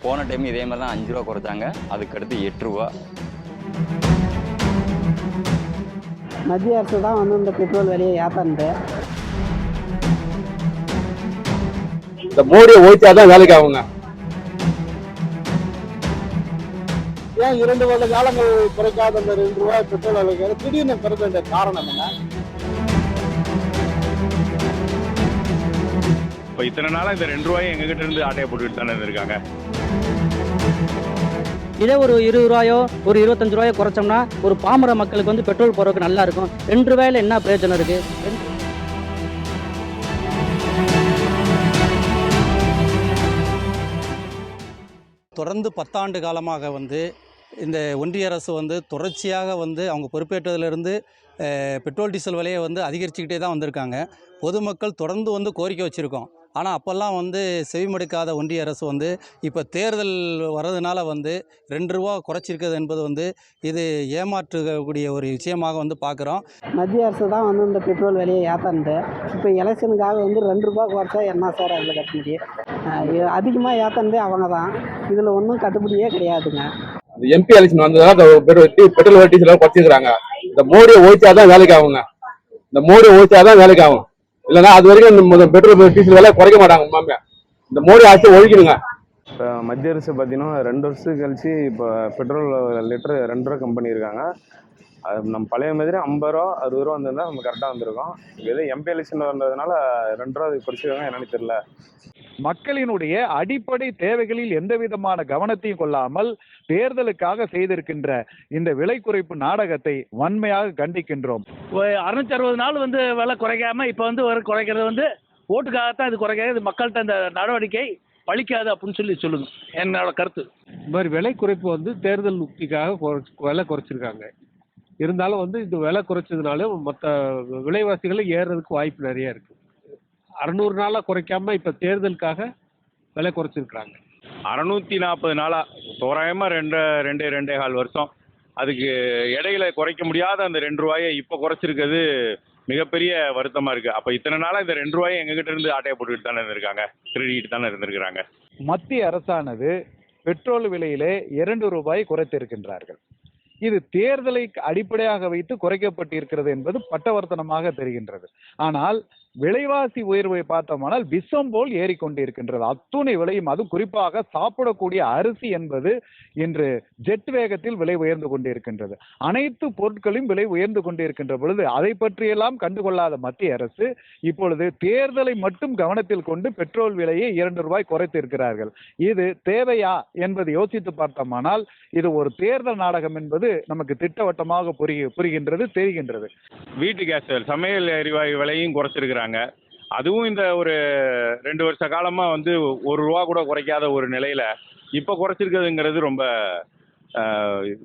போன டைம் இதே மாதிரி தான் 5 ரூபா குறைச்சாங்க, அதுக்கடுத்து 8 ரூபா. மத்திய அரசு தான் இந்த பெட்ரோல் விலையை ஏத்தானது. இந்த மோடியை ஓய்ச்சாதான் வேலைக்கு ஆகுங்க. ஏன் 2 வருட காலங்கள் குறைக்காத அந்த 2 ரூபாய் பெட்ரோல் விலைக்கு திடீர்னு குறைக்க வேண்டிய காரணம் என்ன? இப்போ இத்தனை நாளாக இந்த 2 ரூபாயை எங்ககிட்ட இருந்து ஆட்டையை போட்டுக்கிட்டு தானே இருந்திருக்காங்க. இதே ஒரு 20 ரூபாயோ ஒரு 25 ரூபாயோ குறைச்சோம்னா ஒரு பாமர மக்களுக்கு பெட்ரோல் போறதுக்கு நல்லா இருக்கும். 2 ரூபாயில என்ன பிரயோஜனம் இருக்கு? தொடர்ந்து 10 ஆண்டு காலமாக இந்த ஒன்றிய அரசு தொடர்ச்சியாக அவங்க பொறுப்பேற்றதிலிருந்து பெட்ரோல் டீசல் விலையை அதிகரிச்சுக்கிட்டே தான் வந்திருக்காங்க. பொதுமக்கள் தொடர்ந்து கோரிக்கை வச்சுருக்கோம். ஆனால் அப்போல்லாம் செவிமடுக்காத ஒன்றிய அரசு இப்போ தேர்தல் வர்றதுனால 2 ரூபா குறைச்சிருக்கிறது என்பது இது ஏமாற்றக்கூடிய ஒரு விஷயமாக பார்க்குறோம். மத்திய அரசு தான் இந்த பெட்ரோல் விலையை ஏத்தானது. இப்போ எலெக்ஷனுக்காக 2 ரூபா குறைச்சா என்ன சார் அதில் கட்டுப்படி? அதிகமாக ஏத்தானதே அவங்க தான். இதில் ஒன்றும் கட்டுப்படியே கிடையாதுங்க. எம்பி எலெக்ஷன் வந்ததால பெட்ரோல் டீசல் குறைச்சிருக்காங்க. இந்த மோடியை ஓய்ச்சாதான் வேலைக்கு ஆகுங்க. இந்த மோடியை ஓய்ச்சாதான் வேலைக்கு ஆகும். இல்லைன்னா அது வரைக்கும் இந்த பெட்ரோல் டீசல் விலை குறைக்க மாட்டாங்க. மாமே இந்த மோடி ஆட்சியை ஒழிக்கணுங்க. இப்போ மத்திய அரசு பார்த்தீங்கன்னா 2 வருஷம் கழிச்சு இப்போ பெட்ரோல் லிட்டரு 2 ரூபா கம்பெனி இருக்காங்க. அது நம்ம பழைய மாதிரி 50 ரூபா 60 ரூபா வந்திருந்தால் நம்ம கரெக்டாக வந்திருக்கோம். இதே எம்பி எலெக்ஷன் வந்ததுனால 2 ரூபா குறைச்சிருக்காங்க என்னன்னு தெரியல. மக்களினுடைய அடிப்படை தேவைகளில் எந்த விதமான கவனத்தையும் கொள்ளாமல் தேர்தலுக்காக செய்திருக்கின்ற இந்த விலை குறைப்பு நாடகத்தை வன்மையாக கண்டிக்கின்றோம். 660 நாள் விலை குறைக்காம இப்ப குறைக்கிறது ஓட்டுக்காகத்தான் இது குறைக்காது. இது மக்கள்கிட்ட இந்த நடவடிக்கை பழிக்காது அப்படின்னு சொல்லுங்க என்னோட கருத்து. இந்த மாதிரி விலை குறைப்பு தேர்தல் உத்திக்காக விலை குறைச்சிருக்காங்க. இருந்தாலும் இந்த விலை குறைச்சதுனால மற்ற விலைவாசிகளும் ஏறுறதுக்கு வாய்ப்பு நிறைய இருக்கு. 600 நாளா குறைக்காம இப்ப தேர்தலுக்காக விலை குறைச்சிருக்காங்க. 640 நாளா தோராயமா 2.5 வருஷம் அதுக்கு இடையில குறைக்க முடியாத அந்த 2 ரூபாயை இப்ப குறைச்சிருக்கிறது மிகப்பெரிய வருத்தமா இருக்கு. அப்ப இத்தனை நாளா இந்த 2 ரூபாயை எங்ககிட்ட இருந்து ஆட்டையை போட்டுக்கிட்டு தானே இருந்திருக்காங்க, திருடிட்டு தானே இருந்திருக்கிறாங்க. மத்திய அரசானது பெட்ரோல் விலையிலே 2 ரூபாய் குறைத்திருக்கின்றார்கள். இது தேர்தலை அடிப்படையாக வைத்து குறைக்கப்பட்டிருக்கிறது என்பது பட்டவர்த்தனமாக தெரிகின்றது. ஆனால் விலைவாசி உயர்வை பார்த்தோமானால் விஷம் போல் ஏறிக்கொண்டிருக்கின்றது. அத்துணை விலையும், அது குறிப்பாக சாப்பிடக்கூடிய அரிசி என்பது இன்று ஜெட் வேகத்தில் விலை உயர்ந்து கொண்டிருக்கின்றது. அனைத்து பொருட்களும் விலை உயர்ந்து கொண்டிருக்கின்ற பொழுது அதை பற்றியெல்லாம் கண்டுகொள்ளாத மத்திய அரசு இப்பொழுது தேர்தலை மட்டும் கவனத்தில் கொண்டு பெட்ரோல் விலையை 2 ரூபாய் குறைத்திருக்கிறார்கள். இது தேவையா என்பதை யோசித்து பார்த்தோமானால் இது ஒரு தேர்தல் நாடகம் என்பது நமக்கு திட்டவட்டமாக புரிகின்றது, தெரிகின்றது. வீட்டு கேஸ், சமையல் எரிவாயு விலையும் குறைச்சிருக்கிறாங்க. அதுவும் இந்த ஒரு 2 வருஷ காலமா 1 ரூபா கூட குறைக்காத ஒரு நிலையில இப்ப குறைச்சிருக்கிறதுங்கிறது ரொம்ப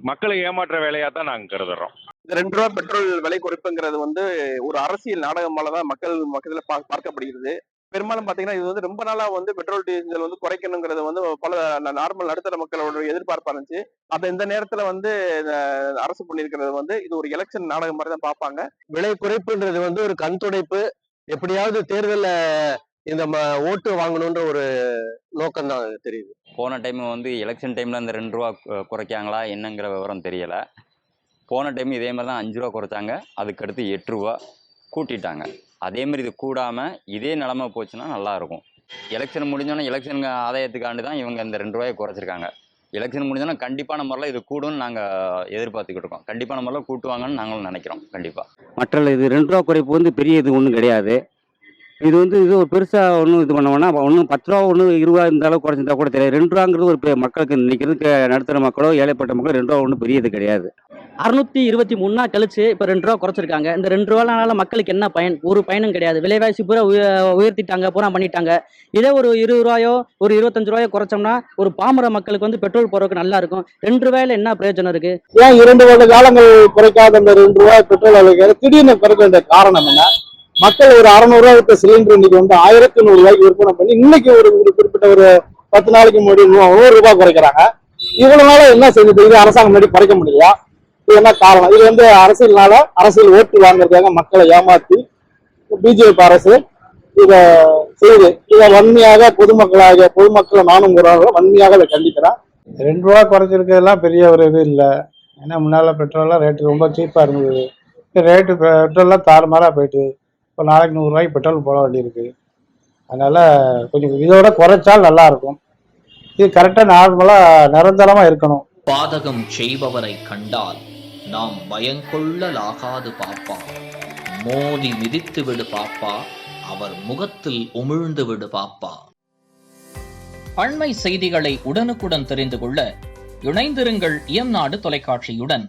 மக்களை ஏமாற்ற வேலையா தான் நாங்க கருதுறோம். இந்த 2 ரூபா பெட்ரோல் விலை குறைப்புங்கிறது ஒரு அரசியல் நாடகமாலதான் மக்கள் பார்க்கப்படுகிறது. பெரும்பாலும் பாத்தீங்கன்னா இது ரொம்ப நாளா பெட்ரோல் டீசல் குறைக்கணுங்கிறது பல நார்மல் நடுத்தர மக்களோட எதிர்பார்ப்பா இருந்துச்சு. அப்ப இந்த நேரத்துல அரசு பண்ணிருக்கிறது இது ஒரு எலெக்ஷன் நாடகம் மாதிரி தான் பார்ப்பாங்க. விலை குறைப்புன்றது ஒரு கண் துடைப்பு. எப்படியாவது தேர்தலில் இந்த ஓட்டு வாங்கணுன்ற ஒரு நோக்கம் தான் தெரியுது. போன டைம் எலெக்ஷன் டைமில் இந்த 2 ரூபா குறைக்காங்களா என்னங்கிற விவரம் தெரியலை. போன டைம் இதே மாதிரி தான் 5 ரூபா குறைச்சாங்க, அதுக்கடுத்து 8 ரூபா கூட்டிட்டாங்க. அதேமாதிரி இது கூடாமல் இதே நிலமை போச்சுன்னா நல்லாயிருக்கும். எலெக்ஷன் முடிஞ்சோன்னா எலெக்ஷனுக்கு ஆதாயத்துக்காண்டு தான் இவங்க இந்த 2 ரூபாயை குறைச்சிருக்காங்க. எலெக்ஷன் முடிஞ்சோன்னா கண்டிப்பான முறையில் இது கூடும்னு நாங்கள் எதிர்பார்த்துக்கிட்டு இருக்கோம். கண்டிப்பான முறையில் கூட்டுவாங்கன்னு நாங்களும் நினைக்கிறோம். கண்டிப்பாக மற்ற இது 2 ரூபா குறைப்பு பெரிய இது ஒன்றும் கிடையாது. இது இது ஒரு பெருசாக ஒன்றும் இது பண்ணுவோன்னா ஒன்றும் 10 ரூபா 1 20 இந்த அளவுக்கு குறைச்சிருந்தா கூட தெரியாது. 2 ரூபாங்கிறது ஒரு மக்களுக்கு நிற்கிறதுக்கு நடுத்தர மக்களோ ஏழைப்பட்ட மக்களோ 2 ரூபா ஒன்றும் பெரிய இது கிடையாது. 623 நாள் கழிச்சு இப்போ 2 ரூபா குறைச்சிருக்காங்க. இந்த 2 ரூபானால மக்களுக்கு என்ன பயன்? ஒரு பயனும் கிடையாது. விலைவாசி பூரா உயர்த்திட்டாங்க, பூரா பண்ணிட்டாங்க. இதே ஒரு 20 ரூபாயோ ஒரு 25 ரூபாயோ குறைச்சோம்னா ஒரு பாமர மக்களுக்கு பெட்ரோல் போறதுக்கு நல்லா இருக்கும். 2 ரூபாயில என்ன பிரயோஜனம் இருக்கு? ஏன் 2 வருட காலங்கள் குறைக்காத அந்த 2 ரூபாய் பெட்ரோல் விலைக்கு திடீர்னு குறைக்க வேண்டிய காரணம் என்ன? மக்கள் ஒரு 600 ரூபாய் சிலிண்டர் இன்னைக்கு 1100 ரூபாய்க்கு விற்பனை பண்ணி இன்னைக்கு ஒரு குறிப்பிட்ட ஒரு 10 நாளைக்கு முன்னாடி 100 ரூபாய் குறைக்கிறாங்க. இவ்வளவு நாள என்ன செஞ்சது? இது அரசாங்கம் முன்னாடி குறைக்க முடியலையா? இது என்ன காரணம்? இது அரசியல் ஓட்டு வாங்குறதுக்காக மக்களை ஏமாத்தி பிஜேபி அரசு இதை செய்து இதை வன்மையாக பொதுமக்களை நானும் வன்மையாக அதை கண்டிக்கிறேன். 2 ரூபா குறைச்சிருக்கிறதுலாம் பெரிய ஒரு இது இல்லை. ஏன்னா முன்னால் பெட்ரோல்லாம் ரேட்டு ரொம்ப சீப்பாக இருந்தது. ரேட்டு பெட்ரோல்லாம் தாறுமாறாக போயிட்டு இப்போ நாளைக்கு 100 ரூபாய்க்கு பெட்ரோல் போட வேண்டியிருக்கு. அதனால கொஞ்சம் இதோட குறைச்சால் நல்லா இருக்கும். இது கரெக்டாக நார்மலாக நிரந்தரமாக இருக்கணும். பாதகம் செய்பவரை கண்டால் நாம் பயங்கொள்ளலாகாது பாப்பா, மோதி மிதித்து விடு பாப்பா, அவர் முகத்தில் உமிழ்ந்து விடு பாப்பா. அண்மை செய்திகளை உடனுக்குடன் தெரிந்து கொள்ள இணைந்திருங்கள் இயம்நாடு தொலைக்காட்சியுடன்.